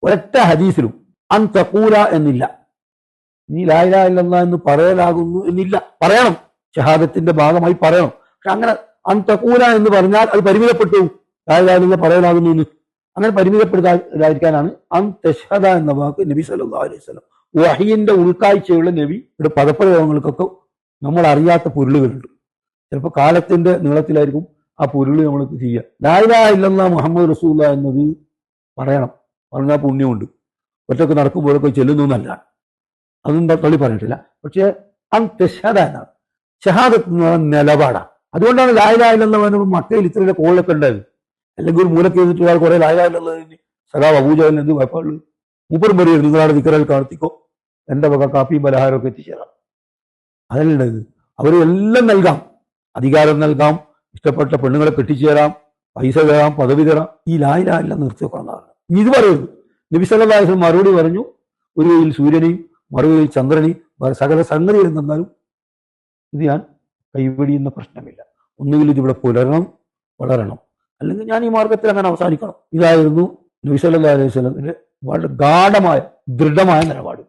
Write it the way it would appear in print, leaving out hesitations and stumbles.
ഒരൊറ്റ ഹദീസിലും അൻ തഖൂല എന്നില്ല. നീ ലാ ഇലാഹ ഇല്ലല്ലാഹ് എന്ന് പറയലാകുന്നു എന്നില്ല. പറയണം, ഷഹാദത്തിന്റെ ഭാഗമായി പറയണം. പക്ഷെ അങ്ങനെ അൻ തഖൂല എന്ന് പറഞ്ഞാൽ അത് പരിമിതപ്പെട്ടു, ലാ ഇലാഹ ഇല്ലല്ലാഹ് പറയലാകുന്നു എന്ന്. അങ്ങനെ പരിമിതപ്പെടുത്താതിരിക്കാനാണ് അൻ തശ്ഹദ എന്ന വാക്ക് നബി സല്ലല്ലാഹു അലൈഹി വസല്ലം. വഹയിന്റെ ഉൾക്കാഴ്ചയുള്ള നബിയുടെ പദപ്രയോഗങ്ങൾക്കൊക്കെ നമ്മൾ അറിയാത്ത പൊരുളുകളുണ്ട്. ചിലപ്പോൾ കാലത്തിന്റെ നീളത്തിലായിരിക്കും ആ പൊരുൾ നമ്മൾക്ക് ചെയ്യുക. ലാ ഇലാഹ ഇല്ലല്ലാഹ് മുഹമ്മദ് റസൂലുള്ളാഹി എന്നത് പറയണം, പറഞ്ഞാൽ പുണ്യമുണ്ട്. ഒറ്റക്ക് നടക്കുമ്പോഴൊക്കെ ചെല്ലുന്നു എന്നല്ല, അതൊന്നും തള്ളി പറഞ്ഞിട്ടില്ല. പക്ഷേ അൻ തശ്ഹദ എന്നാണ്. ഷഹാദത്ത് എന്ന് പറഞ്ഞ നിലപാടാണ്. അതുകൊണ്ടാണ് ലാ ഇലാഹ ഇല്ലല്ലാഹ് മക്കയിൽ ഇത്രയും കോളൊക്കെ ഉണ്ടായത്. അല്ലെങ്കിൽ ഒരു മൂലക്ക് ചെയ്തിട്ട് ഒരാൾ കുറെ ലാ ഇലാഹ ഇല്ലല്ലാഹ് സഖാവ് അബൂജഹലിന് എന്ത് കുഴപ്പമുള്ളൂ? മൂപ്പറും പറയും നിങ്ങളാണ് ദിക്റൽ കാർത്തിക്കോ, എന്റെ വക കാപ്പിയും പലഹാരമൊക്കെ എത്തിച്ചേരാം. അതല്ലുള്ളത്. അവർ എല്ലാം നൽകാം, അധികാരം നൽകാം, ഇഷ്ടപ്പെട്ട പെണ്ണുങ്ങളെ കെട്ടിച്ചേരാം, പൈസ തരാം, പദവി തരാം. ഈ ലാ ഇലാഹ ഇല്ലല്ലാഹ് നിർത്തി വെക്കണം. ഇത് പറയുന്നു. നബി സല്ലല്ലാഹു അലൈഹി വസല്ലം മറുപടി പറഞ്ഞു, ഒരു കയ്യിൽ സൂര്യനെയും മറുകയിൽ ചന്ദ്രനെയും സകല സംഗതികൾ തന്നാലും ഇത് ഞാൻ കൈവെടിയുന്ന പ്രശ്നമില്ല. ഒന്നുകിൽ ഇതിവിടെ പുലരണം, വളരണം, അല്ലെങ്കിൽ ഞാൻ ഈ മാർഗത്തിൽ അങ്ങനെ അവസാനിക്കണം. ഇതായിരുന്നു നബി സല്ലല്ലാഹു അലൈഹി വസല്ലമിന്റെ വളരെ ഗാഢമായ ദൃഢമായ നിലപാട്.